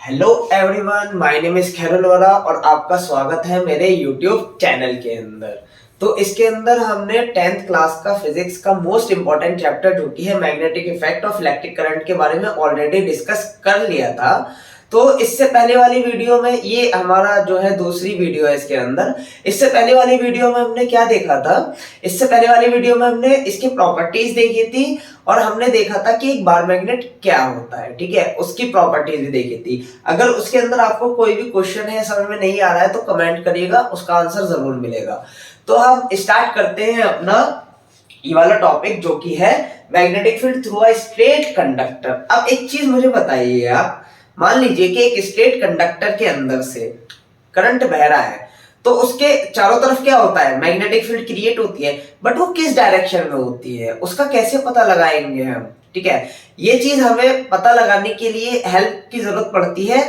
Hello everyone, my name is Khairul Vora और आपका स्वागत है मेरे यूट्यूब चैनल के अंदर। तो इसके अंदर हमने 10th क्लास का फिजिक्स का मोस्ट इंपॉर्टेंट चैप्टर जो कि है magnetic effect of electric current के बारे में ऑलरेडी डिस्कस कर लिया था। तो इससे पहले वाली वीडियो में, ये हमारा जो है दूसरी वीडियो है इसके अंदर। इससे पहले वाली वीडियो में हमने क्या देखा था? इससे पहले वाली वीडियो में हमने इसकी प्रॉपर्टीज देखी थी और हमने देखा था कि एक बार मैग्नेट क्या होता है, ठीक है, उसकी प्रॉपर्टीज भी देखी थी। अगर उसके अंदर आपको कोई भी क्वेश्चन है समझ में नहीं आ रहा है तो कमेंट करिएगा, उसका आंसर जरूर मिलेगा। तो हम स्टार्ट करते हैं अपना ये वाला टॉपिक जो कि है magnetic field through a straight conductor. अब एक चीज मुझे बताइए, आप मान लीजिए कि एक स्ट्रेट कंडक्टर के अंदर से करंट बह रहा है, तो उसके चारों तरफ क्या होता है? मैग्नेटिक फील्ड क्रिएट होती है, बट वो किस डायरेक्शन में होती है उसका कैसे पता लगाएंगे हम? ठीक है, ये चीज हमें पता लगाने के लिए हेल्प की जरूरत पड़ती है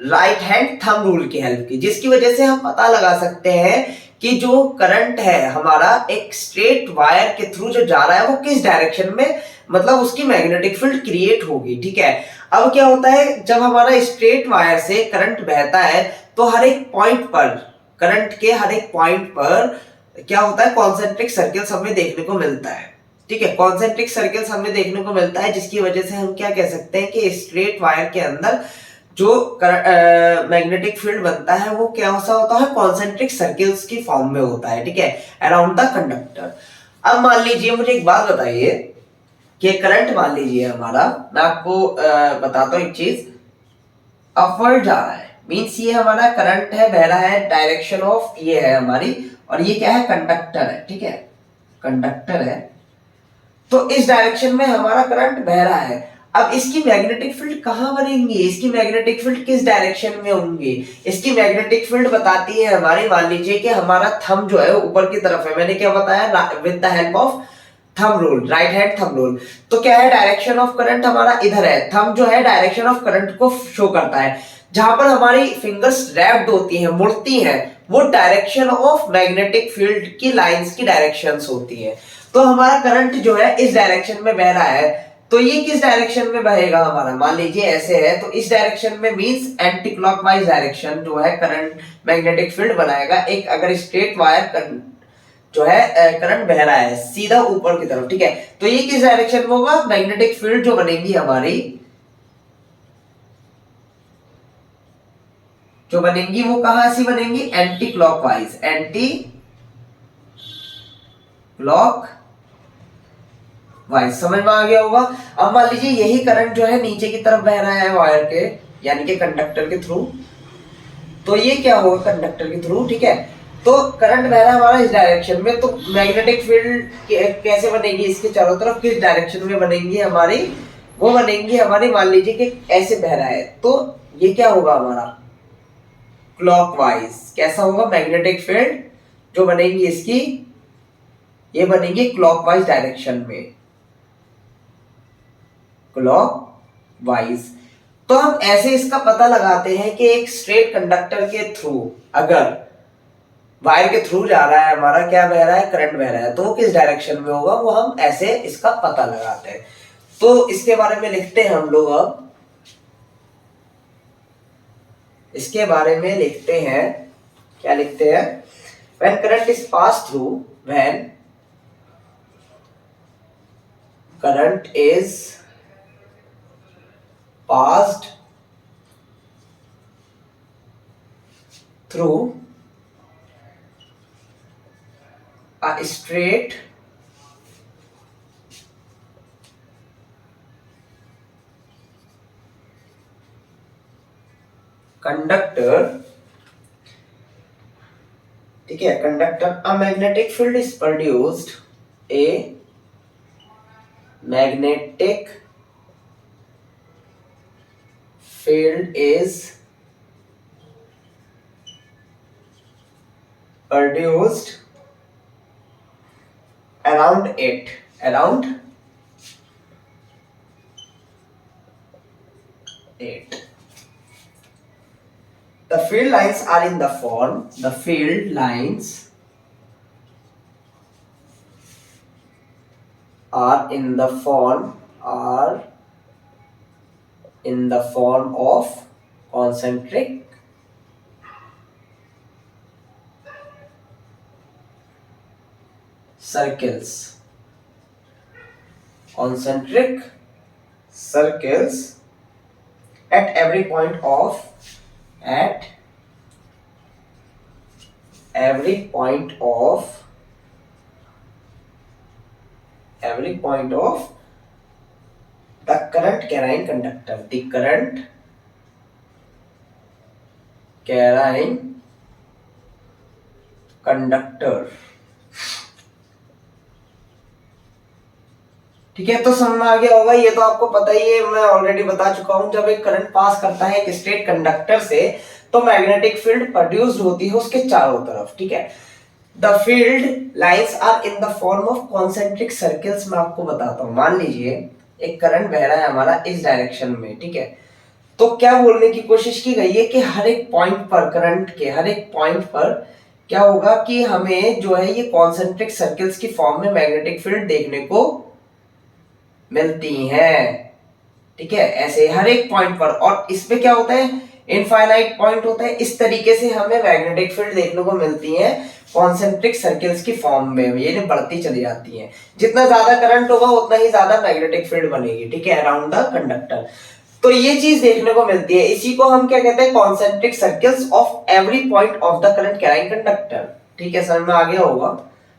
राइट हैंड थंब रूल की हेल्प की, जिसकी वजह से हम पता लगा सकते हैं कि जो करंट है हमारा एक स्ट्रेट वायर के थ्रू जो जा रहा है वो किस डायरेक्शन में, मतलब उसकी मैग्नेटिक फील्ड क्रिएट होगी। ठीक है, अब क्या होता है, जब हमारा स्ट्रेट वायर से करंट बहता है तो हर एक पॉइंट पर, करंट के हर एक पॉइंट पर क्या होता है, कॉन्सेंट्रिक सर्कल्स हमें देखने को मिलता है। ठीक है, कॉन्सेंट्रिक सर्कल्स हमें देखने को मिलता है, जिसकी वजह से हम क्या कह सकते हैं कि स्ट्रेट वायर के अंदर जो मैग्नेटिक फील्ड बनता है वो क्या सा होता है, कॉन्सेंट्रिक सर्कल्स की फॉर्म में होता है। ठीक है, अराउंड द कंडक्टर। अब मान लीजिए, मुझे एक बात बताइए कि करंट मान लीजिए हमारा, मैं आपको बताता हूँ एक चीज, अपवर्ड जा रहा है, मींस ये हमारा करंट है, बह रहा है, डायरेक्शन ऑफ ये है हमारी, और ये क्या है, कंडक्टर है। ठीक है, कंडक्टर है, तो इस डायरेक्शन में हमारा करंट बह रहा है। अब इसकी मैग्नेटिक फील्ड कहां बनेंगी, इसकी मैग्नेटिक फील्ड किस डायरेक्शन में होंगी? इसकी मैग्नेटिक फील्ड बताती है हमारी, मान लीजिए कि हमारा थंब जो है ऊपर की तरफ है, मैंने क्या बताया, with the help of thumb rule, right hand thumb rule. तो क्या है, डायरेक्शन ऑफ करंट हमारा इधर है, थंब जो है डायरेक्शन ऑफ करंट को शो करता है। जहां पर हमारी फिंगर्स रैप्ड होती हैं, मुड़ती हैं, वो डायरेक्शन ऑफ मैग्नेटिक फील्ड की लाइंस की डायरेक्शंस होती है। तो हमारा करंट जो है इस डायरेक्शन में बह रहा है, तो ये किस डायरेक्शन में बहेगा हमारा? मान लीजिए ऐसे है, तो इस डायरेक्शन में मींस एंटी क्लॉकवाइज डायरेक्शन जो है करंट मैग्नेटिक फील्ड बनाएगा। एक अगर स्ट्रेट वायर जो है करंट बह रहा है सीधा ऊपर की तरफ, ठीक है, तो ये किस डायरेक्शन में होगा? मैग्नेटिक फील्ड जो बनेगी हमारी, जो बनेंगी वो कहां से बनेंगी? Anti clockwise, anti clock wise. समझ में आ गया होगा। अब मान लीजिए यही करंट जो है नीचे की तरफ बह रहा है वायर के, यानी कि कंडक्टर के थ्रू, तो ये क्या होगा, कंडक्टर के थ्रू। ठीक है, तो करंट बह रहा है हमारा इस डायरेक्शन में, तो मैग्नेटिक फील्ड कैसे बनेगी इसके चारों तरफ, किस डायरेक्शन में बनेंगी हमारी? वो बनेंगी हमारी, मान लीजिए कि ऐसे बह रहा है, तो ये क्या होगा हमारा, क्लॉकवाइज। कैसा होगा मैग्नेटिक फील्ड जो बनेगी इसकी, ये बनेगी क्लॉकवाइज डायरेक्शन में, क्लॉकवाइज। तो हम ऐसे इसका पता लगाते हैं कि एक स्ट्रेट कंडक्टर के थ्रू, अगर वायर के थ्रू जा रहा है हमारा, क्या बह रहा है, करंट बह रहा है, तो वो किस डायरेक्शन में होगा, वो हम ऐसे इसका पता लगाते हैं। तो इसके बारे में लिखते हैं हम लोग। अब इसके बारे में लिखते हैं, क्या लिखते हैं? When current is pass through, when current is passed through a straight conductor, ठीक है, conductor, a magnetic field is produced, a magnetic field is produced around it, around it. The field lines are in the form, the field lines are in the form, are in the form of concentric circles, concentric circles at every point of the current carrying conductor, the current carrying conductor। ठीक है, तो समझ में आ गया होगा। ये तो आपको पता ही है, मैं ऑलरेडी बता चुका हूं। जब एक करंट पास करता है एक स्ट्रेट कंडक्टर से तो मैग्नेटिक फील्ड प्रोड्यूस्ड होती है उसके चारों तरफ। ठीक है, the field lines are in the form of concentric circles. मैं आपको बताता हूं, मान लीजिए एक करंट बह रहा है हमारा इस डायरेक्शन में। ठीक है, तो क्या बोलने की कोशिश की गई है कि हर एक पॉइंट पर, करंट के हर एक पॉइंट पर क्या होगा कि हमें जो है ये कॉन्सेंट्रिक सर्कल्स की फॉर्म में मैग्नेटिक फील्ड देखने को मिलती हैं। ठीक है, ऐसे हर एक पॉइंट पर। और इसमें क्या होता है, इनफाइनाइट पॉइंट होता है। इस तरीके से हमें मैग्नेटिक फील्ड देखने को मिलती है कॉन्सेंट्रिक सर्कल्स की फॉर्म में, ये बढ़ती चली जाती हैं। जितना ज्यादा करंट होगा उतना ही ज्यादा मैग्नेटिक फील्ड बनेगी। ठीक है, अराउंड द कंडक्टर। तो ये चीज देखने को मिलती है। इसी को हम क्या कहते हैं, concentric circles of every point of the current carrying conductor. ठीक है, समझ में आ गया होगा।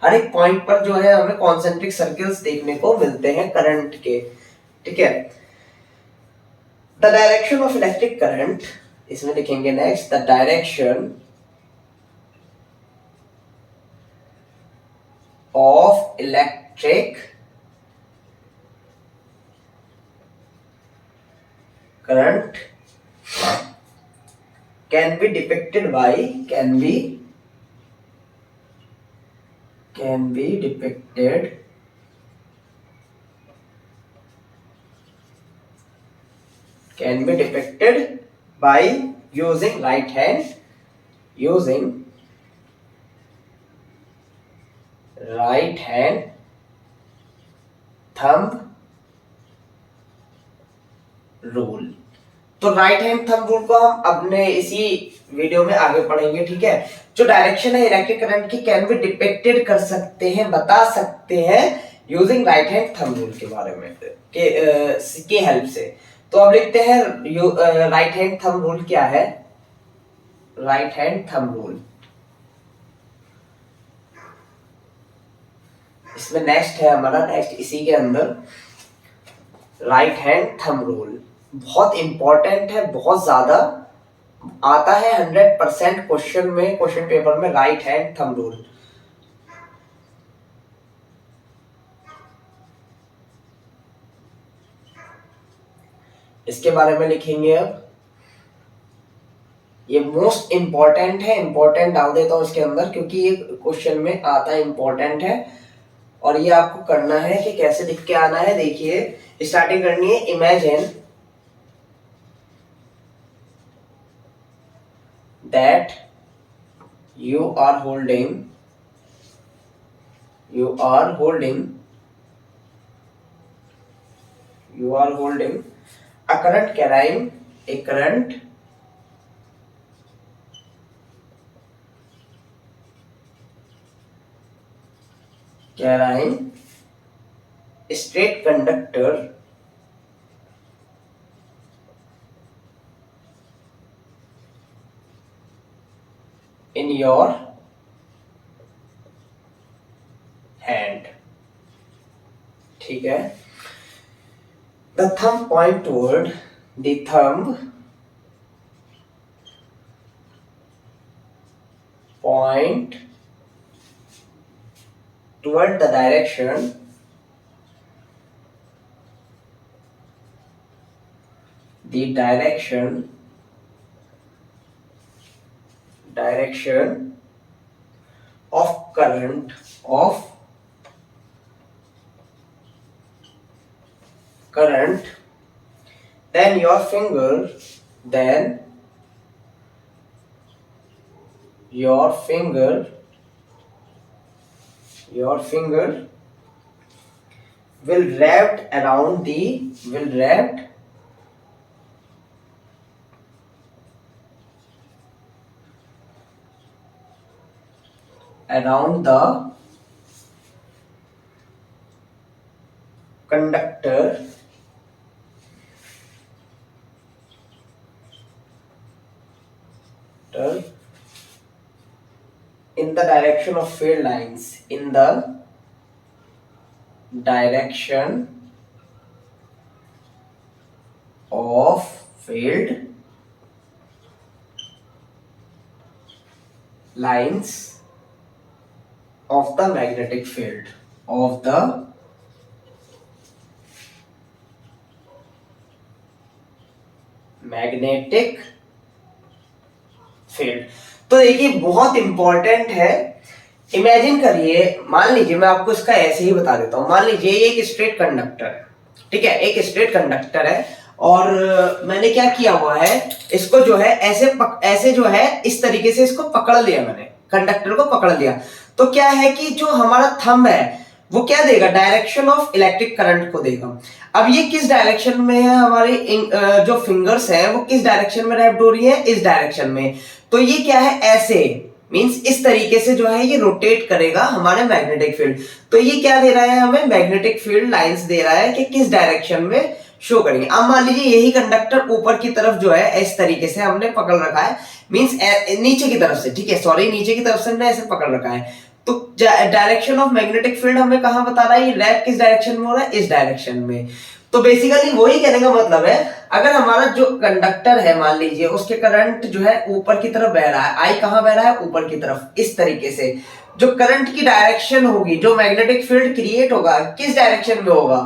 हर एक पॉइंट पर जो है हमें कॉन्सेंट्रिक सर्कल्स देखने को मिलते हैं करंट के। ठीक है, the direction of electric current, इसमें लिखेंगे next, the direction of electric current can be depicted by can be depicted by using right hand thumb rule. तो राइट हैंड थंब रूल को हम अपने इसी वीडियो में आगे पढ़ेंगे। ठीक है, जो डायरेक्शन है इलेक्ट्रिक करंट की कैन बी डिपिक्टेड कर सकते हैं, बता सकते हैं using right hand thumb rule के बारे में के हेल्प से। तो अब लिखते हैं राइट हैंड थंब रूल क्या है। राइट हैंड थंब रूल, इसमें नेक्स्ट है हमारा, नेक्स्ट इसी के अंदर राइट हैंड थंब रूल बहुत इंपॉर्टेंट है, बहुत ज्यादा आता है 100% क्वेश्चन में, क्वेश्चन पेपर में राइट हैंड थंब रूल। इसके बारे में लिखेंगे अब। ये मोस्ट इंपॉर्टेंट है, इंपॉर्टेंट डाल देता हूं इसके अंदर क्योंकि ये क्वेश्चन में आता है, इंपॉर्टेंट है। और ये आपको करना है कि कैसे लिख के आना है। देखिए, स्टार्टिंग करनी है। Imagine that you are holding a current carrying straight conductor in your hand। ठीक है, the thumb point toward the thumb point toward the direction of current then your finger will wrapped around the around the conductor in the direction of field lines, in the direction of field lines of the magnetic field of the magnetic field. तो देखिए बहुत important है। Imagine करिए, मान लीजिए मैं आपको इसका ऐसे ही बता देता हूं। मान लीजिए ये एक स्ट्रेट कंडक्टर है, ठीक है, एक स्ट्रेट कंडक्टर है और मैंने क्या किया हुआ है, इसको जो है ऐसे जो है इस तरीके से इसको पकड़ लिया, मैंने कंडक्टर को पकड़ लिया। तो क्या है कि जो हमारा थंब है वो क्या देगा, डायरेक्शन ऑफ इलेक्ट्रिक करंट को देगा। अब ये किस डायरेक्शन में है, हमारी जो फिंगर्स है वो किस डायरेक्शन में रैप्ड हो रही है, इस डायरेक्शन में। तो ये क्या है, ऐसे मींस इस तरीके से जो है ये रोटेट करेगा हमारे मैग्नेटिक फील्ड। तो ये क्या दे रहा है हमें, मैग्नेटिक फील्ड लाइंस दे रहा है कि किस डायरेक्शन में शो करेंगे। अब मान लीजिए यही कंडक्टर ऊपर की तरफ जो है इस तरीके से हमने पकड़ रखा है, मींस नीचे की तरफ से, ठीक है, सॉरी नीचे की तरफ से हमने ऐसे पकड़ रखा है। तो डायरेक्शन ऑफ मैग्नेटिक फील्ड हमें कहां बता रहा है, ये रैप किस डायरेक्शन में हो रहा है, इस डायरेक्शन में। तो बेसिकली वही कहने का मतलब है, अगर हमारा जो कंडक्टर है मान लीजिए उसके करंट जो है ऊपर की तरफ बह रहा है, आई कहां बह रहा है, ऊपर की तरफ, इस तरीके से जो करंट की डायरेक्शन होगी, जो मैग्नेटिक फील्ड क्रिएट होगा किस डायरेक्शन में होगा,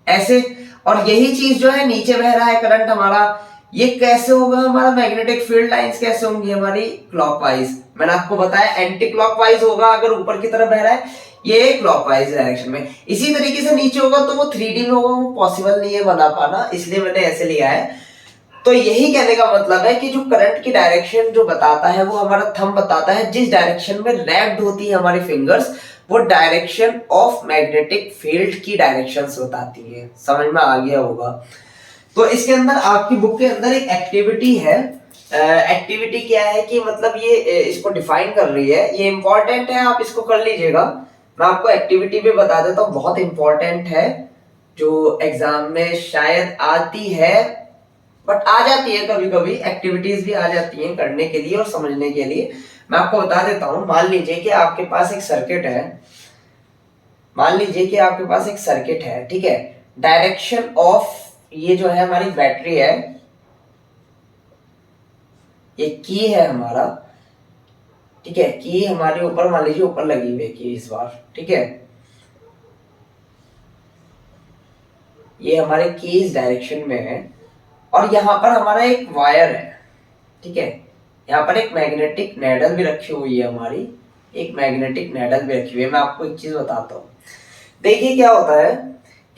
ऐसे। और यही चीज जो है नीचे बह रहा है करंट हमारा, ये कैसे होगा, हमारा मैग्नेटिक फील्ड लाइंस कैसे होंगी हमारी, क्लॉकवाइज। मैंने आपको बताया एंटी क्लॉकवाइज होगा अगर ऊपर की तरफ बह रहा है, ये क्लॉकवाइज डायरेक्शन में। इसी तरीके से नीचे होगा तो वो 3D में होगा, वो पॉसिबल नहीं है बना पाना, इसलिए मैंने ऐसे लिया है। तो यही कहने का मतलब है कि जो करंट की डायरेक्शन जो बताता है वो हमारा थंब बताता है, जिस डायरेक्शन में रैप्ड होती है हमारी फिंगर्स वो डायरेक्शन ऑफ मैग्नेटिक फील्ड की डायरेक्शंस बताती है। समझ में आ गया होगा। तो इसके अंदर आपकी बुक के अंदर एक एक्टिविटी है। एक्टिविटी क्या है कि मतलब ये इसको डिफाइन कर रही है, ये इंपॉर्टेंट है, आप इसको कर लीजिएगा। मैं आपको एक्टिविटी भी बता देता हूँ, बहुत इंपॉर्टेंट है, जो एग्जाम में शायद आती है, बट आ जाती है कभी कभी, एक्टिविटीज भी आ जाती हैं करने के लिए और समझने के लिए। मैं आपको बता देता हूँ। मान लीजिए कि आपके पास एक सर्किट है, मान लीजिए कि आपके पास एक सर्किट है, ठीक है, डायरेक्शन ऑफ, ये जो है हमारी बैटरी है, ये की है हमारा, ठीक है, की हमारे ऊपर मान लीजिए ऊपर लगी हुई है की इस बार, ठीक है, ये हमारे की इस डायरेक्शन में है और यहाँ पर हमारा एक वायर है, ठीक है, यहाँ पर एक मैग्नेटिक नेडल भी रखी हुई है हमारी, एक मैग्नेटिक नेडल भी रखी हुई है। मैं आपको एक चीज बताता हूँ, देखिए क्या होता है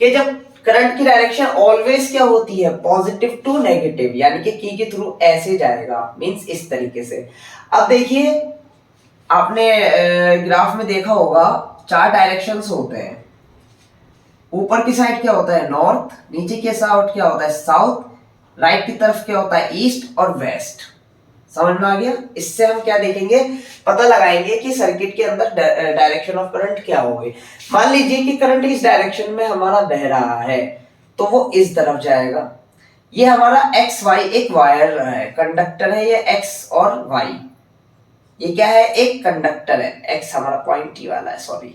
कि जब करंट की डायरेक्शन ऑलवेज क्या होती है, पॉजिटिव टू नेगेटिव, यानी कि की के थ्रू ऐसे जाएगा, मींस इस तरीके से। अब देखिए आपने ग्राफ में देखा होगा 4 डायरेक्शंस होते हैं, ऊपर की साइड क्या होता है, नॉर्थ, नीचे की साइड क्या होता है, साउथ, राइट की तरफ क्या होता है, ईस्ट और वेस्ट। समझ में आ गया। इससे हम क्या देखेंगे, पता लगाएंगे कि सर्किट के अंदर डायरेक्शन ऑफ करंट क्या होगी। मान लीजिए कि करंट इस डायरेक्शन में हमारा बह रहा है तो वो इस तरफ जाएगा। ये हमारा एक्स वाई एक वायर है, कंडक्टर है ये एक्स और वाई, ये क्या है, एक कंडक्टर है, एक्स हमारा पॉइंट ये वाला है, सॉरी,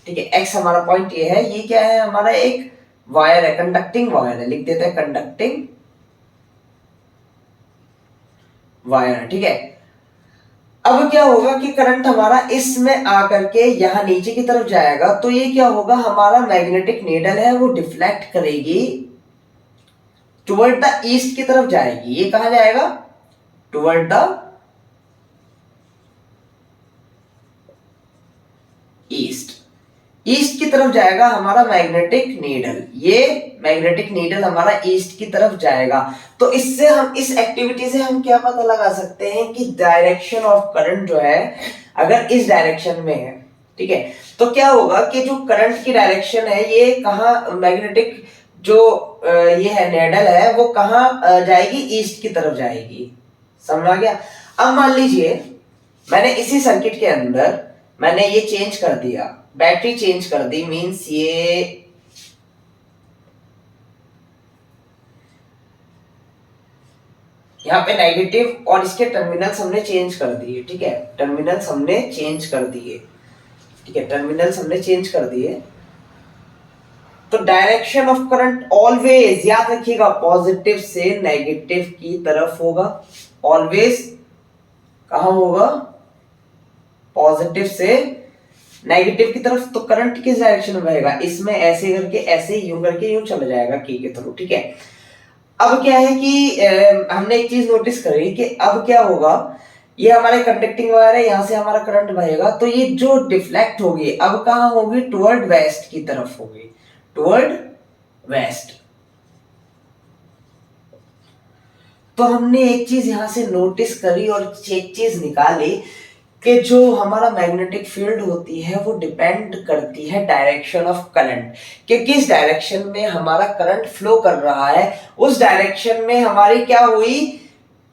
ठीक है, एक्स हमारा पॉइंट ये है, ये क्या है हमारा एक वायर है, कंडक्टिंग वायर है, लिख देते हैं कंडक्टिंग वायर है, ठीक है। अब क्या होगा कि करंट हमारा इसमें आकर के यहां नीचे की तरफ जाएगा, तो ये क्या होगा, हमारा मैग्नेटिक नीडल है वो डिफ्लेक्ट करेगी टुवर्ड द ईस्ट की तरफ जाएगी। ये कहां जाएगा, टुवर्ड द ईस्ट, ईस्ट की तरफ जाएगा हमारा मैग्नेटिक नीडल, ये मैग्नेटिक नीडल हमारा ईस्ट की तरफ जाएगा। तो इससे हम, इस एक्टिविटी से हम क्या पता लगा सकते हैं कि डायरेक्शन ऑफ करंट जो है अगर इस डायरेक्शन में है, ठीक है, तो क्या होगा कि जो करंट की डायरेक्शन है ये कहां, मैग्नेटिक जो ये है नेडल है वो कहां जाएगी, ईस्ट की तरफ जाएगी। समझ आ गया। अब मान लीजिए मैंने इसी सर्किट के अंदर मैंने ये चेंज कर दिया, बैटरी चेंज कर दी, मींस ये यहाँ पे नेगेटिव और इसके टर्मिनल्स हमने चेंज कर दिए, ठीक है, टर्मिनल्स हमने चेंज कर दिए, ठीक है, टर्मिनल्स हमने चेंज कर दिए। तो डायरेक्शन ऑफ करंट ऑलवेज याद रखिएगा पॉजिटिव से नेगेटिव की तरफ होगा, ऑलवेज कहां होगा, पॉजिटिव से नेगेटिव की तरफ। तो करंट किस डायरेक्शन में बहेगा, इसमें ऐसे करके ऐसे यूं करके यूं चला जाएगा की के थ्रू, ठीक है। अब क्या है कि हमने एक चीज नोटिस करी कि अब क्या होगा, ये हमारे कंडक्टिंग वायर है, यहां से हमारा करंट बहेगा, तो ये जो डिफ्लेक्ट होगी अब कहां होगी, टुवर्ड वेस्ट की तरफ होगी, टुवर्ड वेस्ट। तो हमने एक चीज यहां से नोटिस करी और एक चीज निकाली कि जो हमारा मैग्नेटिक फील्ड होती है वो डिपेंड करती है डायरेक्शन ऑफ करंट, कि किस डायरेक्शन में हमारा करंट फ्लो कर रहा है, उस डायरेक्शन में हमारी क्या हुई,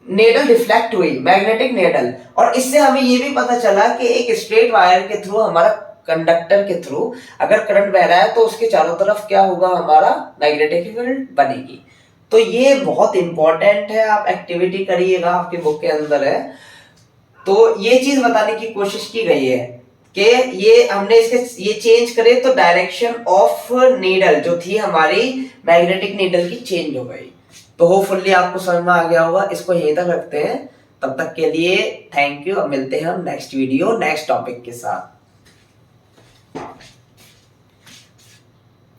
नेडल डिफ्लेक्ट हुई, मैग्नेटिक नेडल। और इससे हमें ये भी पता चला कि एक स्ट्रेट वायर के थ्रू, हमारा कंडक्टर के थ्रू अगर करंट बह रहा है तो उसके चारों तरफ क्या होगा, हमारा मैग्नेटिक फील्ड बनेगी। तो ये बहुत इंपॉर्टेंट है, आप एक्टिविटी करिएगा, आपकी बुक के अंदर है। तो ये चीज बताने की कोशिश की गई है कि ये हमने इसके ये चेंज करे तो डायरेक्शन ऑफ नीडल जो थी हमारी मैग्नेटिक नीडल की चेंज हो गई। तो होपफुली आपको समझ में आ गया होगा, इसको यहीं तक रखते हैं, तब तक के लिए थैंक यू। अब मिलते हैं हम नेक्स्ट वीडियो नेक्स्ट टॉपिक के साथ।